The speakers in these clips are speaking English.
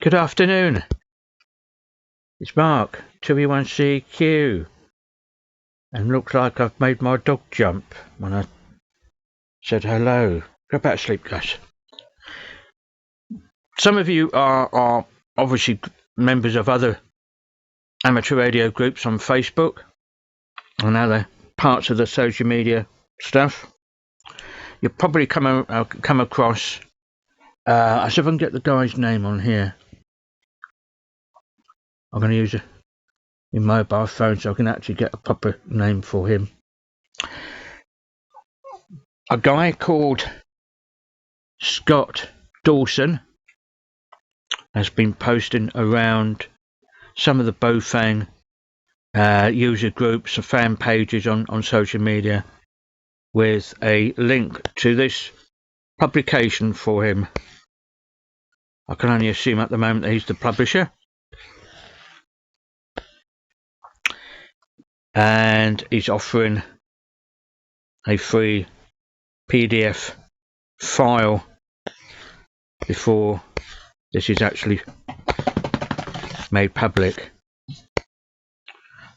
Good afternoon. It's Mark, 2E1CQ. And looks like I've made my dog jump when I said hello. Go back to sleep, guys. Some of you are obviously members of other amateur radio groups on Facebook and other parts of the social media stuff. You'll probably come across, I see if I can get the guy's name on here. I'm going to use my mobile phone so I can actually get a proper name for him. A guy called Scott Dawson has been posting around some of the Baofeng user groups or fan pages on social media with a link to this publication for him. I can only assume at the moment that he's the publisher. And he's offering a free PDF file before this is actually made public.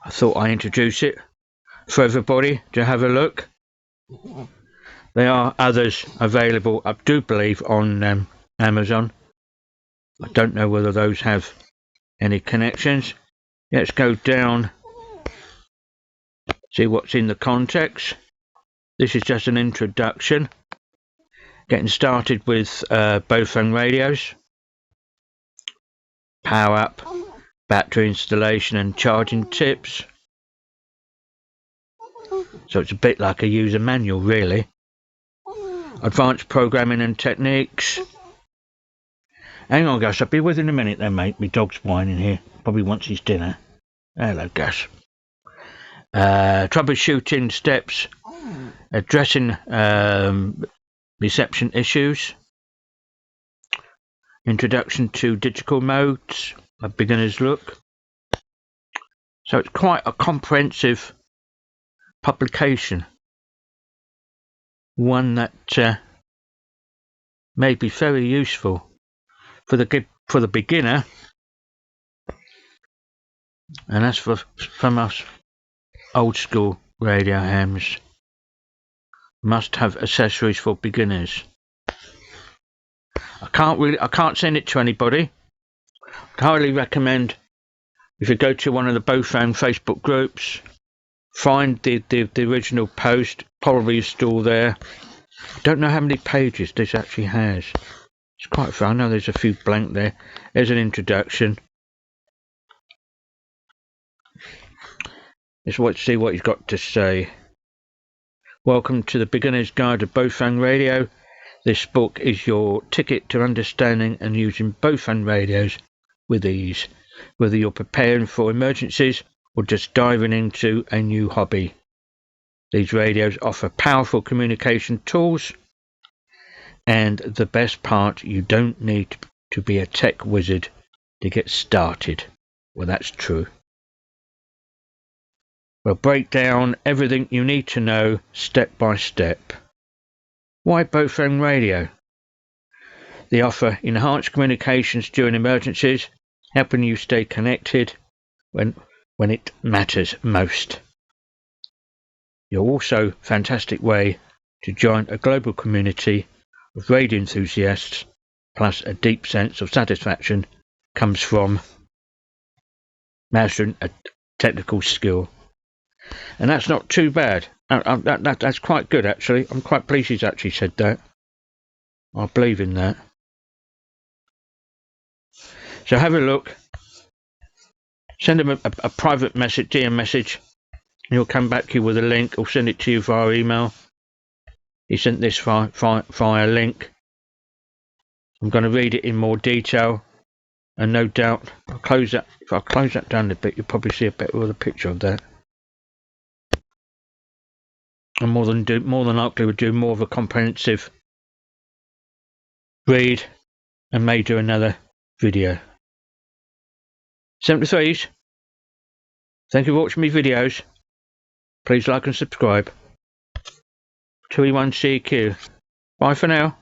I thought I'd introduce it for everybody to have a look. There are others available, I do believe, on Amazon. I don't know whether those have any connections. Let's go down, see what's in the context. This is just an introduction. Getting started with Baofeng radios. Power up, battery installation and charging tips. So it's a bit like a user manual, really. Advanced programming and techniques. Hang on, Gus, I'll be with you in a minute then, mate. My dog's whining here. Probably wants his dinner. Hello, Gus. Troubleshooting steps. Addressing reception issues. Introduction to digital modes. A beginner's look. So it's quite a comprehensive publication. One that may be very useful for the beginner, and that's from us old school radio hams. Must have accessories for beginners. I can't send it to anybody. I highly recommend if you go to one of the Baofeng Facebook groups, find the original post, probably still there. I don't know how many pages this actually has. It's quite fun. I know there's a few blank there. There's an introduction. Let's see what he's got to say. Welcome to the Beginner's Guide to Baofeng Radio. This book is your ticket to understanding and using Baofeng radios with ease, whether you're preparing for emergencies or just diving into a new hobby. These radios offer powerful communication tools, and the best part, you don't need to be a tech wizard to get started. Well, that's true. We'll break down everything you need to know step by step. Why Baofeng radio? They offer enhanced communications during emergencies, helping you stay connected when it matters most. You're also a fantastic way to join a global community of radio enthusiasts, plus a deep sense of satisfaction comes from mastering a technical skill. And that's not too bad. That's quite good, actually. I'm quite pleased he's actually said that. I believe in that. So have a look. Send him a private message, DM message. And he'll come back to you with a link. Or send it to you via email. He sent this via link. I'm going to read it in more detail. And no doubt, if I close that down a bit, you'll probably see a bit of a picture of that. And more than likely we'll do more of a comprehensive read and may do another video. 73s, thank you for watching my videos. Please like and subscribe. 2E1CQ. Bye for now.